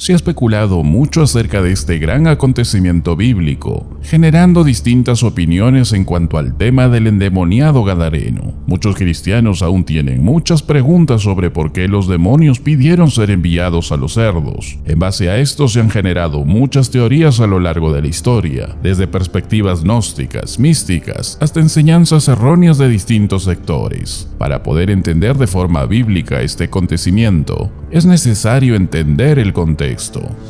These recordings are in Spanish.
Se ha especulado mucho acerca de este gran acontecimiento bíblico, generando distintas opiniones en cuanto al tema del endemoniado gadareno. Muchos cristianos aún tienen muchas preguntas sobre por qué los demonios pidieron ser enviados a los cerdos. En base a esto se han generado muchas teorías a lo largo de la historia, desde perspectivas gnósticas, místicas, hasta enseñanzas erróneas de distintos sectores. Para poder entender de forma bíblica este acontecimiento, es necesario entender el contexto.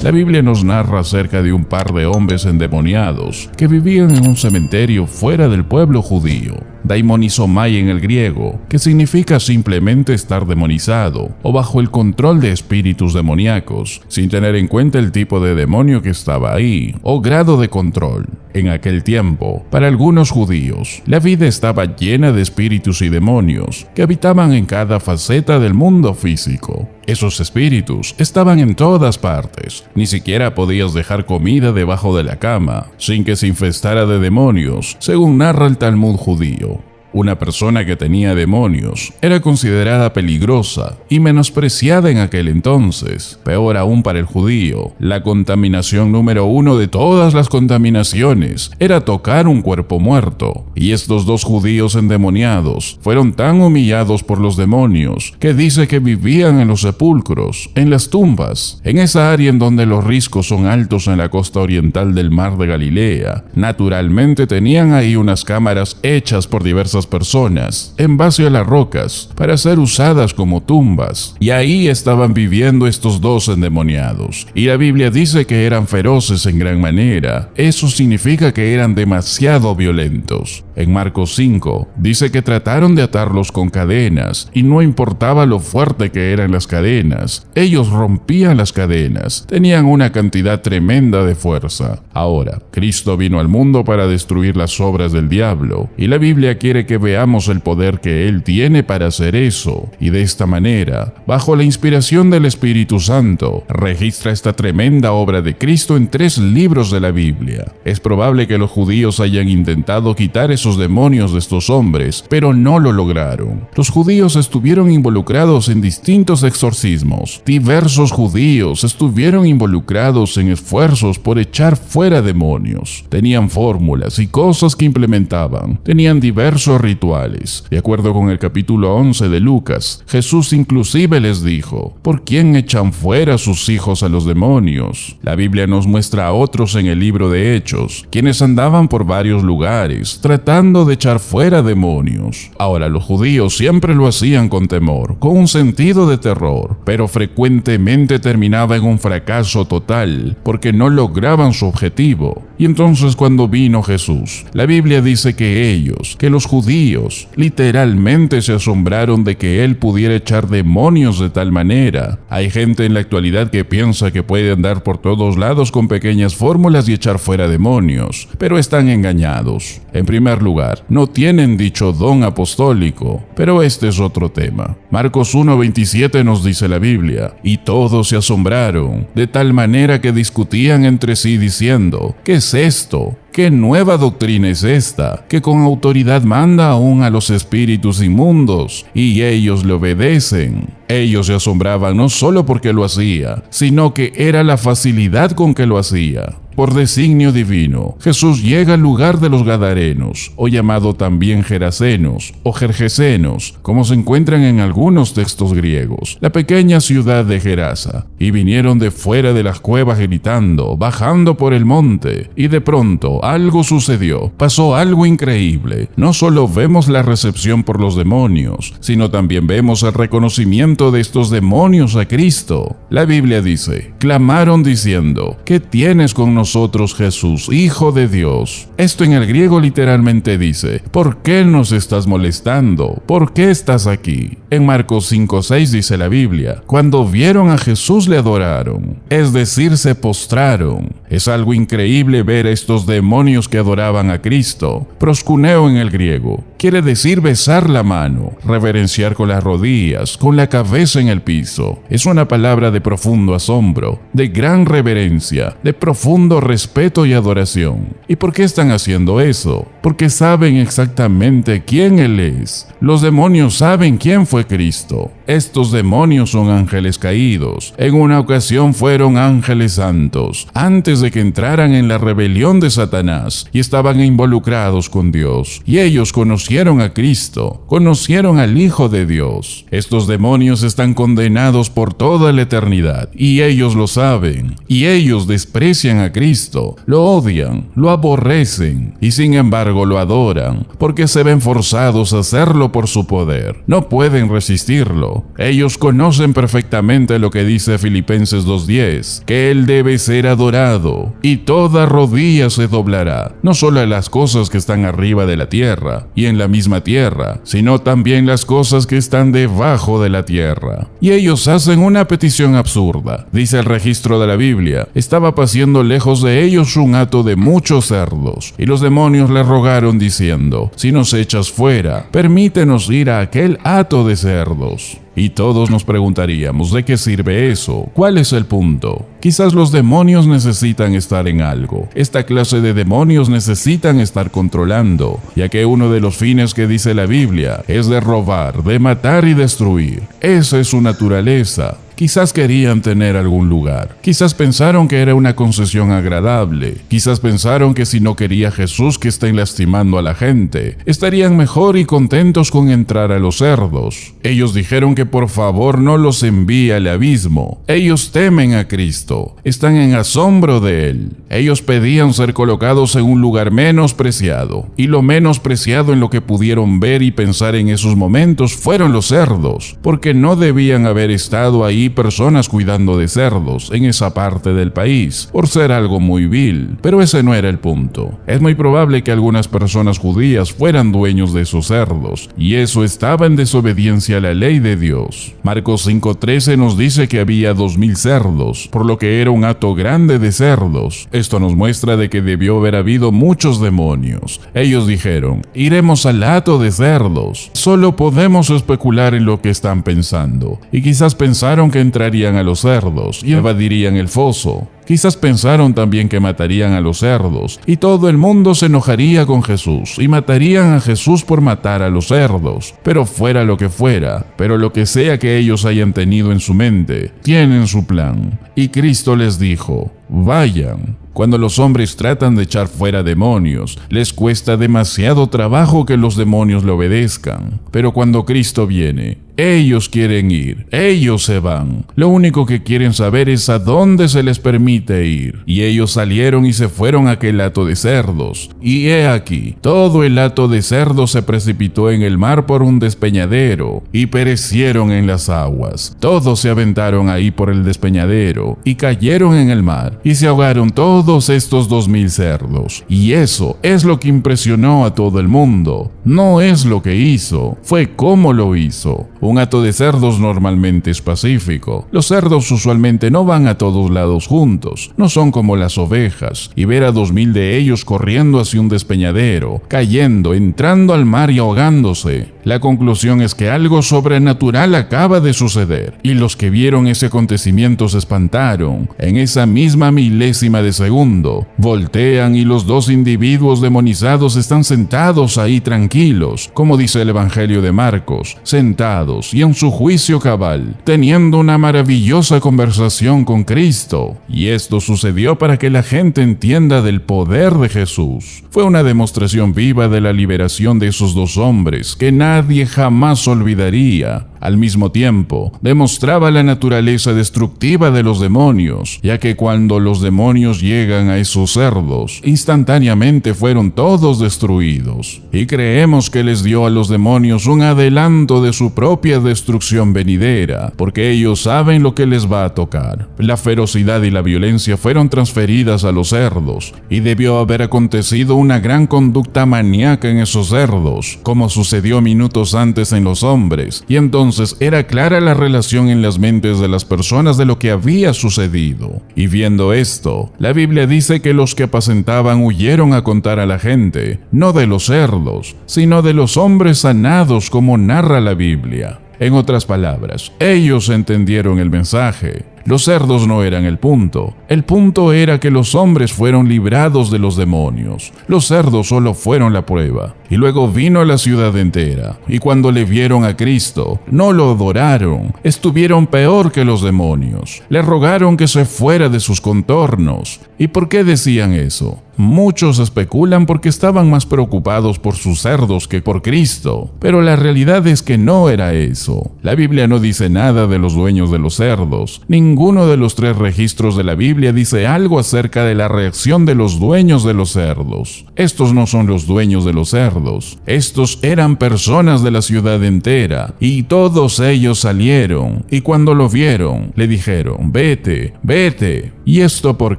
La Biblia nos narra acerca de un par de hombres endemoniados que vivían en un cementerio fuera del pueblo judío. Daimonizomai en el griego, que significa simplemente estar demonizado o bajo el control de espíritus demoníacos, sin tener en cuenta el tipo de demonio que estaba ahí o grado de control. En aquel tiempo, para algunos judíos, la vida estaba llena de espíritus y demonios que habitaban en cada faceta del mundo físico. Esos espíritus estaban en todas partes. Ni siquiera podías dejar comida debajo de la cama sin que se infestara de demonios, según narra el Talmud judío. Una persona que tenía demonios era considerada peligrosa y menospreciada en aquel entonces. Peor aún para el judío, la contaminación número 1 de todas las contaminaciones era tocar un cuerpo muerto. Y estos dos judíos endemoniados fueron tan humillados por los demonios que dice que vivían en los sepulcros, en las tumbas, en esa área en donde los riscos son altos en la costa oriental del mar de Galilea. Naturalmente tenían ahí unas cámaras hechas por diversas personas en base a las rocas para ser usadas como tumbas, y ahí estaban viviendo estos dos endemoniados, y la Biblia dice que eran feroces en gran manera. Eso significa que eran demasiado violentos. En Marcos 5 dice que trataron de atarlos con cadenas y no importaba lo fuerte que eran las cadenas, ellos rompían las cadenas, tenían una cantidad tremenda de fuerza. Ahora, Cristo vino al mundo para destruir las obras del diablo, y la Biblia quiere que veamos el poder que Él tiene para hacer eso, y de esta manera, bajo la inspiración del Espíritu Santo, registra esta tremenda obra de Cristo en 3 libros de la Biblia. Es probable que los judíos hayan intentado quitar esos demonios de estos hombres, pero no lo lograron. Los judíos estuvieron involucrados en distintos exorcismos. Diversos judíos estuvieron involucrados en esfuerzos por echar fuera demonios. Tenían fórmulas y cosas que implementaban. Tenían diversos rituales. De acuerdo con el capítulo 11 de Lucas, Jesús inclusive les dijo: ¿por quién echan fuera a sus hijos a los demonios? La Biblia nos muestra a otros en el libro de Hechos, quienes andaban por varios lugares tratando de echar fuera demonios. Ahora, los judíos siempre lo hacían con temor, con un sentido de terror, pero frecuentemente terminaba en un fracaso total, porque no lograban su objetivo. Y entonces cuando vino Jesús, la Biblia dice que los judíos, literalmente se asombraron de que Él pudiera echar demonios de tal manera. Hay gente en la actualidad que piensa que puede andar por todos lados con pequeñas fórmulas y echar fuera demonios, pero están engañados. En primer lugar, no tienen dicho don apostólico, pero este es otro tema. Marcos 1:27 nos dice la Biblia: y todos se asombraron, de tal manera que discutían entre sí diciendo: ¿qué es esto? ¿Qué nueva doctrina es esta, que con autoridad manda aún a los espíritus inmundos, y ellos le obedecen? Ellos se asombraban no solo porque lo hacía, sino que era la facilidad con que lo hacía. Por designio divino, Jesús llega al lugar de los Gadarenos, o llamado también Gerasenos o Gergesenos, como se encuentran en algunos textos griegos, la pequeña ciudad de Gerasa, y vinieron de fuera de las cuevas gritando, bajando por el monte, y de pronto algo sucedió, pasó algo increíble. No solo vemos la recepción por los demonios, sino también vemos el reconocimiento de estos demonios a Cristo. La Biblia dice: clamaron diciendo: ¿qué tienes con nosotros, Jesús, Hijo de Dios? Esto en el griego literalmente dice: ¿por qué nos estás molestando? ¿Por qué estás aquí? En Marcos 5:6 dice la Biblia: cuando vieron a Jesús le adoraron, es decir, se postraron. Es algo increíble ver a estos demonios que adoraban a Cristo. Proscuneo en el griego quiere decir besar la mano, reverenciar con las rodillas, con la cabeza en el piso. Es una palabra de profundo asombro, de gran reverencia, de profundo respeto y adoración. ¿Y por qué están haciendo eso? porque saben exactamente quién Él es. Los demonios saben quién fue Cristo. Estos demonios son ángeles caídos. En una ocasión fueron ángeles santos, antes de que entraran en la rebelión de Satanás, y estaban involucrados con Dios. Y ellos conocieron a Cristo, conocieron al Hijo de Dios. Estos demonios están condenados por toda la eternidad, y ellos lo saben. Y ellos desprecian a Cristo, lo odian, lo aborrecen, y sin embargo lo adoran, porque se ven forzados a hacerlo por su poder. No pueden resistirlo. Ellos conocen perfectamente lo que dice Filipenses 2:10, que Él debe ser adorado, y toda rodilla se doblará, no solo a las cosas que están arriba de la tierra, y en la misma tierra, sino también las cosas que están debajo de la tierra. Y ellos hacen una petición absurda. Dice el registro de la Biblia: estaba pasando lejos de ellos un hato de muchos cerdos, y los demonios le rogaron diciendo: si nos echas fuera, permítenos ir a aquel hato de cerdos. Y todos nos preguntaríamos: ¿de qué sirve eso? ¿Cuál es el punto? Quizás los demonios necesitan estar en algo. Esta clase de demonios necesitan estar controlando, ya que uno de los fines que dice la Biblia es de robar, de matar y destruir. Esa es su naturaleza. Quizás querían tener algún lugar. Quizás pensaron que era una concesión agradable. Quizás pensaron que si no quería Jesús que estén lastimando a la gente, estarían mejor y contentos con entrar a los cerdos. Ellos dijeron que por favor no los envíe al abismo. Ellos temen a Cristo. Están en asombro de Él. Ellos pedían ser colocados en un lugar menos preciado. Y lo menos preciado en lo que pudieron ver y pensar en esos momentos fueron los cerdos, porque no debían haber estado ahí personas cuidando de cerdos en esa parte del país, por ser algo muy vil, pero ese no era el punto. Es muy probable que algunas personas judías fueran dueños de esos cerdos, y eso estaba en desobediencia a la ley de Dios. Marcos 5:13 nos dice que había 2000 cerdos, por lo que era un hato grande de cerdos. Esto nos muestra de que debió haber habido muchos demonios. Ellos dijeron: iremos al hato de cerdos. Solo podemos especular en lo que están pensando, y quizás pensaron que entrarían a los cerdos y evadirían el foso. Quizás pensaron también que matarían a los cerdos y todo el mundo se enojaría con Jesús y matarían a Jesús por matar a los cerdos. Pero fuera lo que fuera, pero lo que sea que ellos hayan tenido en su mente, tienen su plan. Y Cristo les dijo: vayan. Cuando los hombres tratan de echar fuera demonios, les cuesta demasiado trabajo que los demonios le obedezcan. Pero cuando Cristo viene, ellos quieren ir, ellos se van. Lo único que quieren saber es a dónde se les permite ir. Y ellos salieron y se fueron a aquel hato de cerdos. Y he aquí, todo el hato de cerdos se precipitó en el mar por un despeñadero, y perecieron en las aguas. Todos se aventaron ahí por el despeñadero, y cayeron en el mar, y se ahogaron todos estos 2000 cerdos. Y eso es lo que impresionó a todo el mundo. No es lo que hizo, fue cómo lo hizo. Un hato de cerdos normalmente es pacífico. Los cerdos usualmente no van a todos lados juntos, no son como las ovejas, y ver a 2000 de ellos corriendo hacia un despeñadero, cayendo, entrando al mar y ahogándose. La conclusión es que algo sobrenatural acaba de suceder, y los que vieron ese acontecimiento se espantaron. En esa misma milésima de segundo, voltean y los dos individuos demonizados están sentados ahí tranquilos, como dice el Evangelio de Marcos, sentados y en su juicio cabal, teniendo una maravillosa conversación con Cristo. Y esto sucedió para que la gente entienda del poder de Jesús. Fue una demostración viva de la liberación de esos dos hombres que nadie jamás olvidaría. Al mismo tiempo, demostraba la naturaleza destructiva de los demonios, ya que cuando los demonios llegan a esos cerdos, instantáneamente fueron todos destruidos. Y creemos que les dio a los demonios un adelanto de su propia destrucción venidera, porque ellos saben lo que les va a tocar. La ferocidad y la violencia fueron transferidas a los cerdos, y debió haber acontecido una gran conducta maníaca en esos cerdos, como sucedió minutos antes en los hombres, y entonces era clara la relación en las mentes de las personas de lo que había sucedido. Y viendo esto, la Biblia dice que los que apacentaban huyeron a contar a la gente, no de los cerdos, sino de los hombres sanados como narra la Biblia. En otras palabras, ellos entendieron el mensaje. Los cerdos no eran el punto. El punto era que los hombres fueron librados de los demonios. Los cerdos solo fueron la prueba. Y luego vino la ciudad entera. Y cuando le vieron a Cristo, no lo adoraron. Estuvieron peor que los demonios. Le rogaron que se fuera de sus contornos. ¿Y por qué decían eso? Muchos especulan porque estaban más preocupados por sus cerdos que por Cristo, pero la realidad es que no era eso. La Biblia no dice nada de los dueños de los cerdos. Ninguno de los 3 registros de la Biblia dice algo acerca de la reacción de los dueños de los cerdos. Estos no son los dueños de los cerdos. Estos eran personas de la ciudad entera, y todos ellos salieron, y cuando lo vieron, le dijeron, vete, vete. ¿Y esto por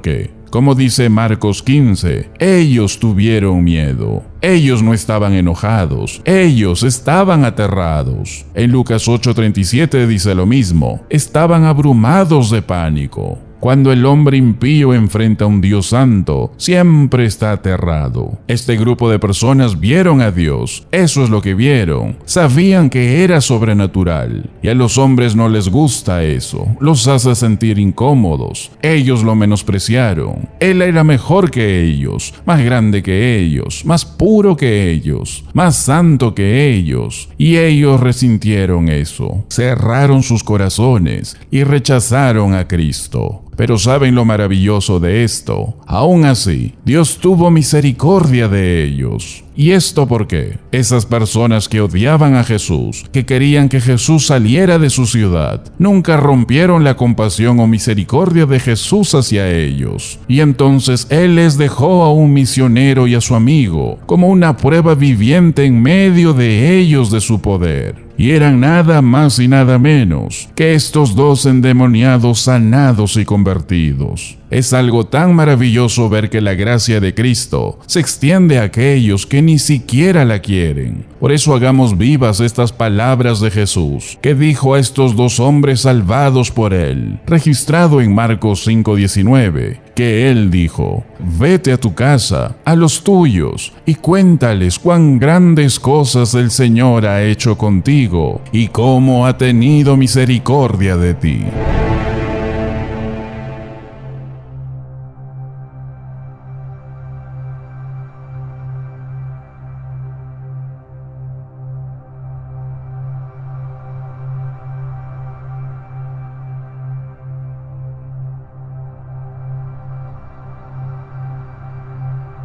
qué? Como dice Marcos 15, ellos tuvieron miedo. Ellos no estaban enojados, ellos estaban aterrados. En Lucas 8:37 dice lo mismo, estaban abrumados de pánico. Cuando el hombre impío enfrenta a un Dios santo, siempre está aterrado. Este grupo de personas vieron a Dios, eso es lo que vieron. Sabían que era sobrenatural, y a los hombres no les gusta eso, los hace sentir incómodos. Ellos lo menospreciaron. Él era mejor que ellos, más grande que ellos, más puro que ellos, más santo que ellos, y ellos resintieron eso. Cerraron sus corazones y rechazaron a Cristo. Pero ¿saben lo maravilloso de esto? Aún así, Dios tuvo misericordia de ellos. ¿Y esto por qué? Esas personas que odiaban a Jesús, que querían que Jesús saliera de su ciudad, nunca rompieron la compasión o misericordia de Jesús hacia ellos. Y entonces Él les dejó a un misionero y a su amigo como una prueba viviente en medio de ellos de su poder. Y eran nada más y nada menos que estos 2 endemoniados sanados y convertidos. Es algo tan maravilloso ver que la gracia de Cristo se extiende a aquellos que ni siquiera la quieren. Por eso hagamos vivas estas palabras de Jesús, que dijo a estos 2 hombres salvados por Él, registrado en Marcos 5:19, que Él dijo, vete a tu casa, a los tuyos, y cuéntales cuán grandes cosas el Señor ha hecho contigo, y cómo ha tenido misericordia de ti.